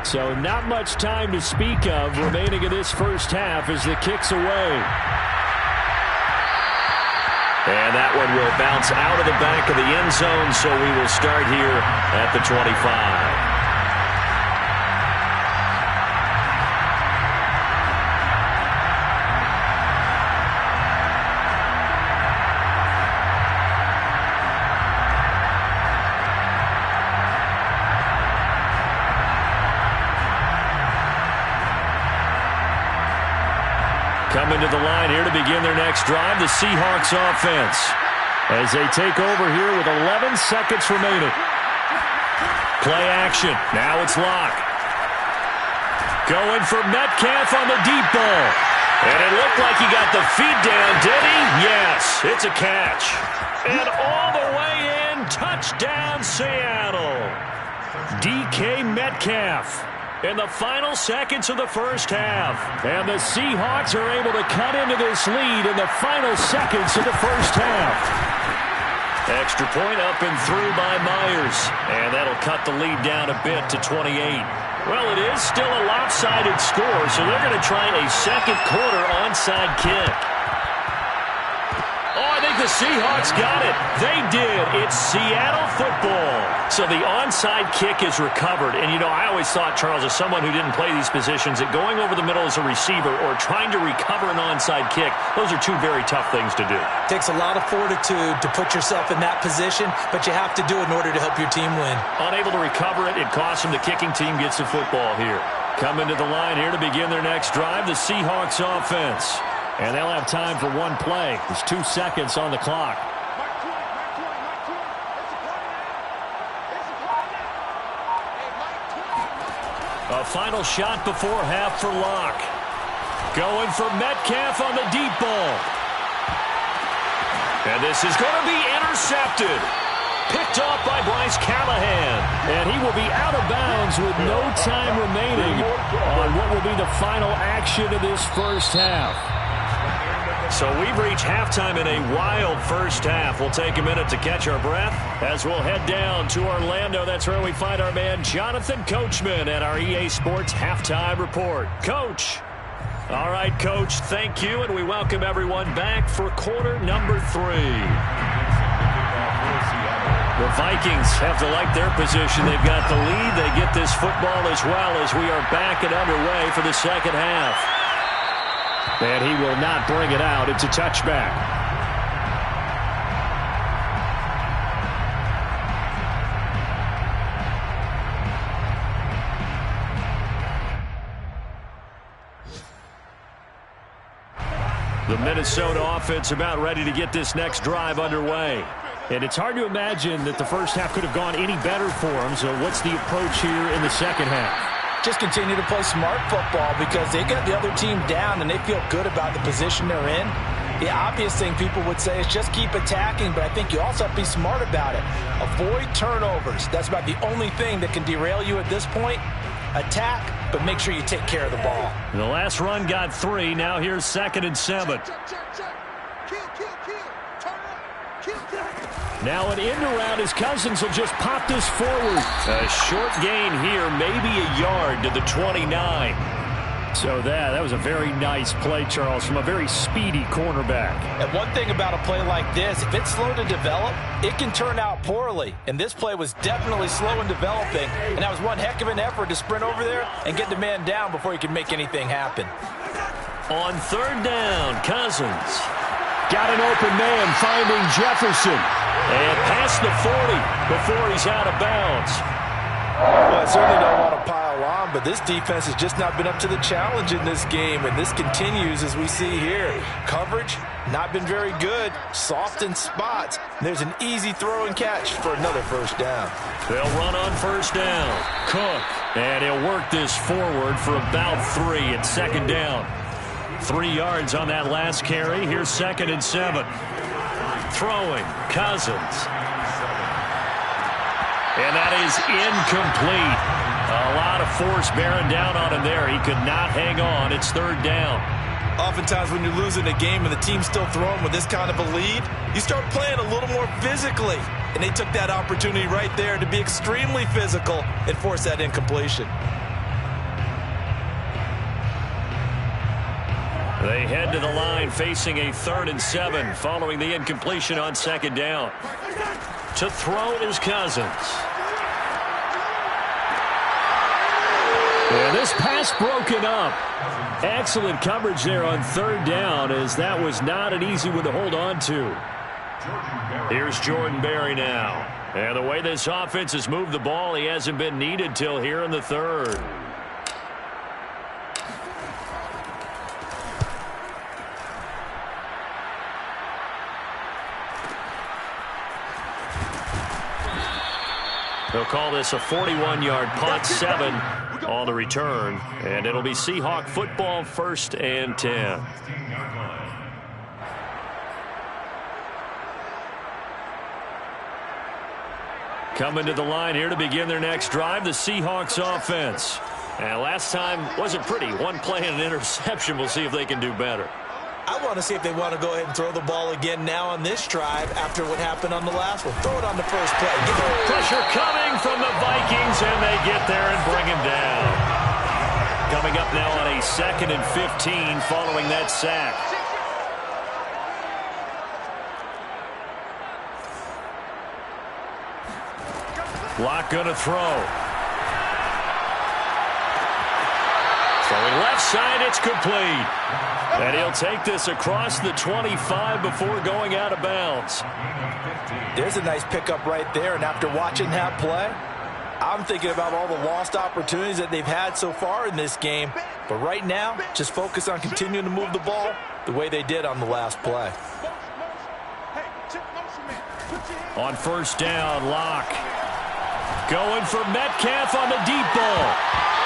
So not much time to speak of remaining in this first half as the kick's away. And that one will bounce out of the back of the end zone, so we will start here at the 25. Coming to the line here to begin their next drive, the Seahawks offense, as they take over here with 11 seconds remaining. Play action. Now it's Locke. Going for Metcalf on the deep ball. And it looked like he got the feet down, did he? Yes, it's a catch. And all the way in, touchdown Seattle. DK Metcalf in the final seconds of the first half. And the Seahawks are able to cut into this lead in the final seconds of the first half. Extra point up and through by Myers. And that'll cut the lead down a bit to 28. Well, it is still a lopsided score, so they're going to try a second quarter onside kick. Oh, I think the Seahawks got it. They did. It's Seattle football. So the onside kick is recovered. And, you know, I always thought, Charles, as someone who didn't play these positions, that going over the middle as a receiver or trying to recover an onside kick, those are two very tough things to do. It takes a lot of fortitude to put yourself in that position, but you have to do it in order to help your team win. Unable to recover it, it costs them. The kicking team gets the football here. Coming to the line here to begin their next drive, the Seahawks offense. And they'll have time for one play. There's 2 seconds on the clock. A final shot before half for Locke. Going for Metcalf on the deep ball. And this is going to be intercepted. Picked off by Bryce Callahan. And he will be out of bounds with no time remaining on what will be the final action of this first half. So we've reached halftime in a wild first half. We'll take a minute to catch our breath as we'll head down to Orlando. That's where we find our man Jonathan Coachman at our EA Sports Halftime Report. Coach. All right, Coach, thank you, and we welcome everyone back for quarter number 3. The Vikings have to like their position. They've got the lead. They get this football as well as we are back and underway for the second half. And he will not bring it out. It's a touchback. The Minnesota offense about ready to get this next drive underway. And it's hard to imagine that the first half could have gone any better for them. So what's the approach here in the second half? Just continue to play smart football because they got the other team down and they feel good about the position they're in. The obvious thing people would say is just keep attacking, but I think you also have to be smart about it. Avoid turnovers. That's about the only thing that can derail you at this point. Attack, but make sure you take care of the ball. The last run got 3. Now here's 2nd and 7. Now an end around as Cousins will just pop this forward. A short gain here, maybe a yard to the 29. So that was a very nice play, Charles, from a very speedy cornerback. And one thing about a play like this, if it's slow to develop, it can turn out poorly. And this play was definitely slow in developing. And that was one heck of an effort to sprint over there and get the man down before he could make anything happen. On 3rd down, Cousins got an open man finding Jefferson. And past the 40 before he's out of bounds. Well, I certainly don't want to pile on, but this defense has just not been up to the challenge in this game, and this continues as we see here. Coverage, not been very good, soft in spots. There's an easy throw and catch for another first down. They'll run on first down. Cook, and he'll work this forward for about 3 at 2nd down. 3 yards on that last carry. Here's 2nd and 7. Throwing, Cousins. And that is incomplete. A lot of force bearing down on him there. He could not hang on. It's 3rd down. Oftentimes when you're losing a game and the team's still throwing with this kind of a lead, you start playing a little more physically. And they took that opportunity right there to be extremely physical and force that incompletion. They head to the line facing a 3rd and 7 following the incompletion on 2nd down. To throw is Cousins. And this pass broken up. Excellent coverage there on 3rd down, as that was not an easy one to hold on to. Here's Jordan Berry now. And the way this offense has moved the ball, he hasn't been needed till here in the 3rd. They'll call this a 41-yard punt, 7 on the return, and it'll be Seahawk football, 1st and 10. Coming to the line here to begin their next drive, the Seahawks offense. And last time wasn't pretty. One play and an interception. We'll see if they can do better. I want to see if they want to go ahead and throw the ball again now on this drive after what happened on the last one. Throw it on the first play. Pressure coming from the Vikings, and they get there and bring him down. Coming up now on a 2nd and 15 following that sack. Locke going to throw. Throwing left side, it's complete. And he'll take this across the 25 before going out of bounds. There's a nice pickup right there, and after watching that play, I'm thinking about all the lost opportunities that they've had so far in this game. But right now, just focus on continuing to move the ball the way they did on the last play. On 1st down, Locke going for Metcalf on the deep ball.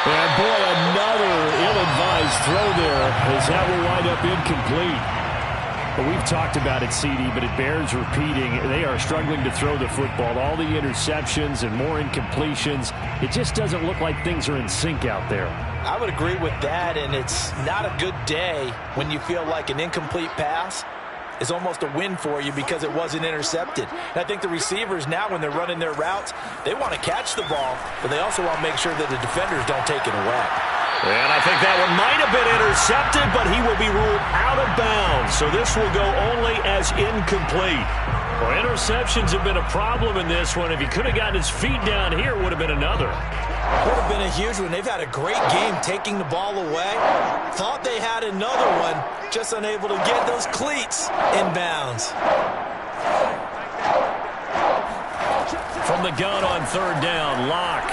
And boy, another ill-advised throw there, as that will wind up incomplete. But we've talked about it, CD, but it bears repeating. They are struggling to throw the football. All the interceptions and more incompletions. It just doesn't look like things are in sync out there. I would agree with that, and it's not a good day when you feel like an incomplete pass is almost a win for you because it wasn't intercepted. And I think the receivers now, when they're running their routes, they want to catch the ball, but they also want to make sure that the defenders don't take it away. And I think that one might have been intercepted, but he will be ruled out of bounds. So this will go only as incomplete. Well, interceptions have been a problem in this one. If he could have gotten his feet down here, it would have been another. Would have been a huge one. They've had a great game taking the ball away. Thought they had another one, just unable to get those cleats inbounds. From the gun on 3rd down, Locke.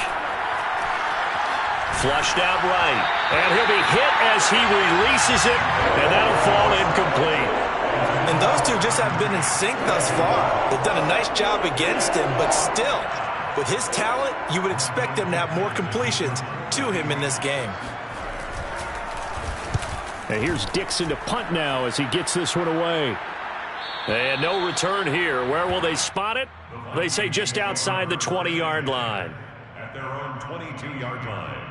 Flushed out right. And he'll be hit as he releases it, and that'll fall incomplete. And those two just haven't been in sync thus far. They've done a nice job against him, but still, with his talent, you would expect them to have more completions to him in this game. And here's Dixon to punt now as he gets this one away. And no return here. Where will they spot it? They say just outside the 20-yard line. At their own 22-yard line.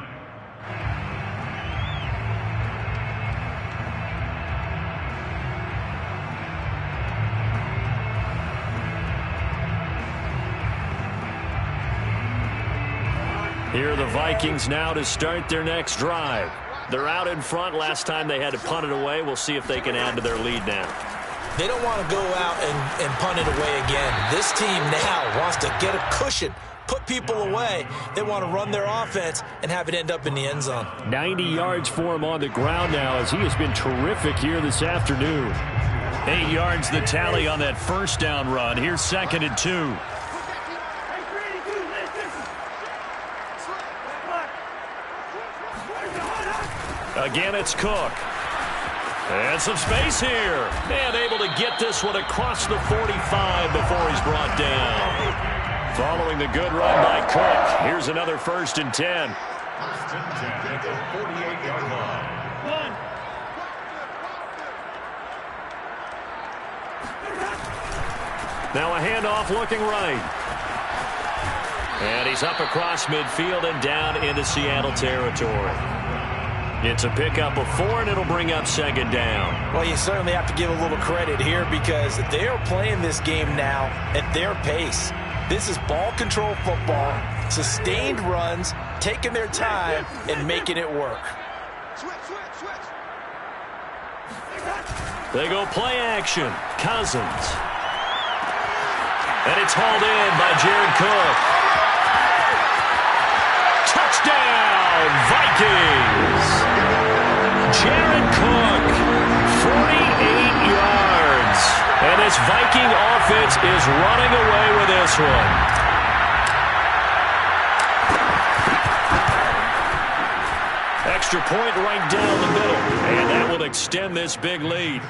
Here are the Vikings now to start their next drive. They're out in front. Last time they had to punt it away. We'll see if they can add to their lead now. They don't want to go out and punt it away again. This team now wants to get a cushion, put people away. They want to run their offense and have it end up in the end zone. 90 yards for him on the ground now, as he has been terrific here this afternoon. 8 yards the tally on that 1st down run. Here's 2nd and 2. Again, it's Cook. And some space here. And able to get this one across the 45 before he's brought down. Following the good run by Cook. Here's another 1st and 10. 48-yard line. Now a handoff looking right. And he's up across midfield and down into Seattle territory. It's a pickup of 4, and it'll bring up 2nd down. Well, you certainly have to give a little credit here because they are playing this game now at their pace. This is ball control football, sustained runs, taking their time and making it work. They go play action. Cousins. And it's hauled in by Jared Cook. Touchdown, Vikings! Jared Cook, 48 yards. And this Viking offense is running away with this one. Extra point right down the middle. And that will extend this big lead.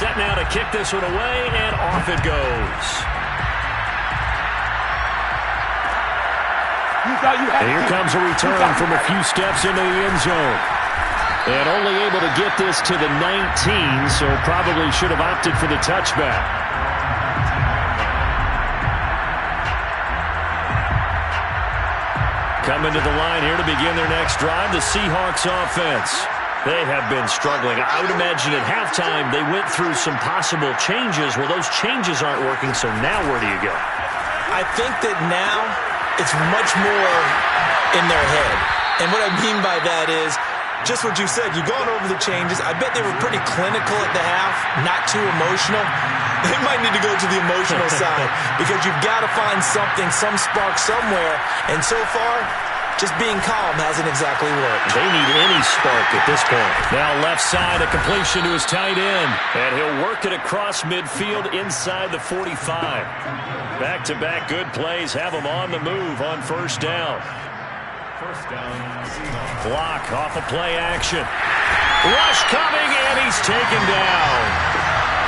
Set now to kick this one away, and off it goes. And here comes a return from a few steps into the end zone. And only able to get this to the 19, so probably should have opted for the touchback. Coming to the line here to begin their next drive, the Seahawks offense. They have been struggling. I would imagine at halftime they went through some possible changes. Well, those changes aren't working, so now where do you go? I think that now it's much more in their head. And what I mean by that is just what you said. You've gone over the changes. I bet they were pretty clinical at the half, not too emotional. They might need to go to the emotional side because you've got to find something, some spark somewhere. And so far, just being calm hasn't exactly worked. They need any spark at this point. Now left side, a completion to his tight end. And he'll work it across midfield inside the 45. Back-to-back good plays have him on the move on first down. First down, Block off a play action. Rush coming, and he's taken down.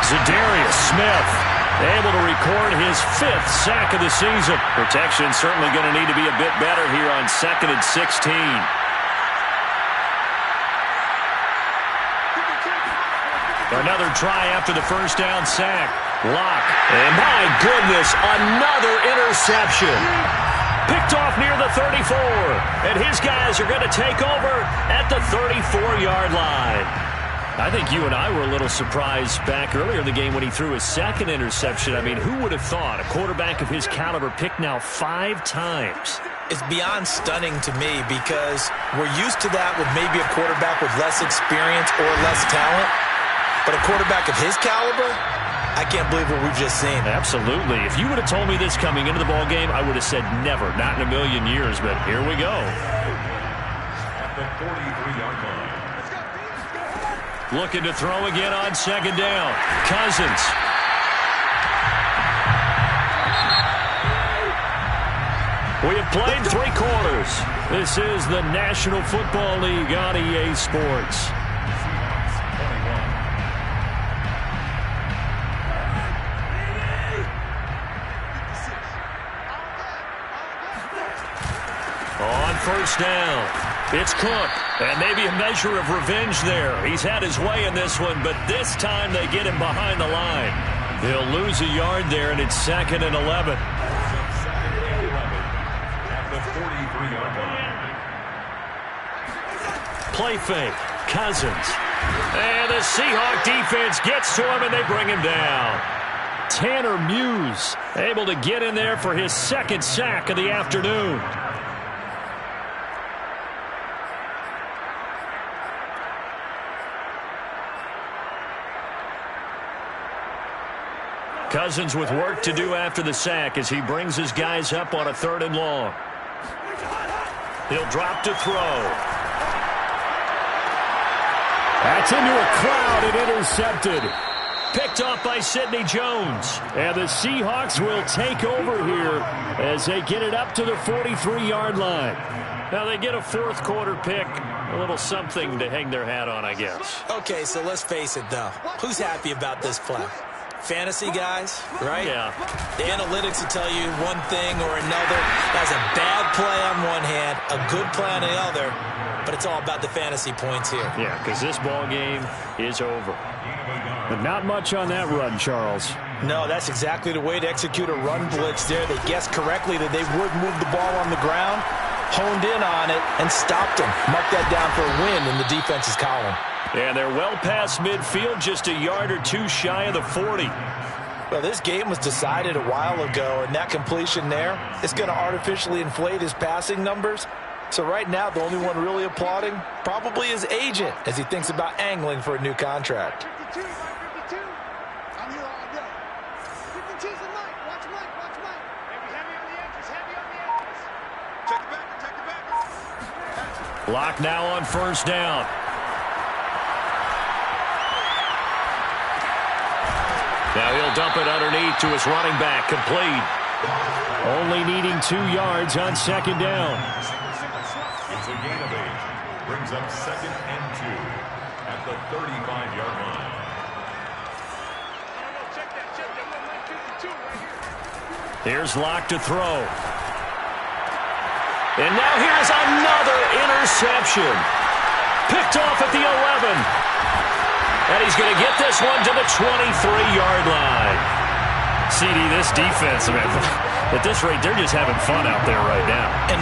Za'Darius Smith able to record his 5th sack of the season. Protection certainly going to need to be a bit better here on 2nd and 16. Another try after the first down sack. Lock. And my goodness, another interception. Picked off near the 34. And his guys are going to take over at the 34-yard line. I think you and I were a little surprised back earlier in the game when he threw his 2nd interception. I mean, who would have thought a quarterback of his caliber picked now 5 times? It's beyond stunning to me because we're used to that with maybe a quarterback with less experience or less talent. But a quarterback of his caliber, I can't believe what we've just seen. Absolutely. If you would have told me this coming into the ball game, I would have said never, not in a million years. But here we go. at the 43-yard line. Looking to throw again on second down. Cousins. We have played 3 quarters. This is the National Football League on EA Sports. On first down, it's Cook, and maybe a measure of revenge there. He's had his way in this one, but this time they get him behind the line. He'll lose a yard there, and it's 2nd and 11. At the 43-yard line. Play fake, Cousins. And the Seahawk defense gets to him, and they bring him down. Tanner Muse able to get in there for his 2nd sack of the afternoon. Cousins with work to do after the sack as he brings his guys up on a 3rd and long. He'll drop to throw. That's into a crowd and intercepted. Picked off by Sidney Jones. And the Seahawks will take over here as they get it up to the 43-yard line. Now they get a 4th quarter pick. A little something to hang their hat on, I guess. Okay, so let's face it, though. Who's happy about this play? Fantasy guys, right? Yeah. The analytics will tell you one thing or another. That's a bad play on one hand, a good play on the other, but it's all about the fantasy points here. Yeah, because this ball game is over. But not much on that run, Charles. No, that's exactly the way to execute a run blitz there. They guessed correctly that they would move the ball on the ground, honed in on it, and stopped them. Mark that down for a win in the defense's column. And they're well past midfield, just a yard or 2 shy of the 40. Well, this game was decided a while ago, and that completion there is going to artificially inflate his passing numbers. So right now, the only one really applauding probably his agent as he thinks about angling for a new contract. 52, 52. I'm here all day. 52's the Mike. Watch Mike, watch Mike. Heavy on the edges, heavy on the edges. Check the back, check the back. Lock now on first down. Now he'll dump it underneath to his running back, complete. Only needing 2 yards on second down. It's a gain of 8. Brings up 2nd and 2 at the 35-yard line. Check that. Mike 52 right here. Here's Locke to throw. And now here's another interception. Picked off at the 11. And he's going to get this one to the 23-yard line. CD, this defense, man, at this rate, they're just having fun out there right now. And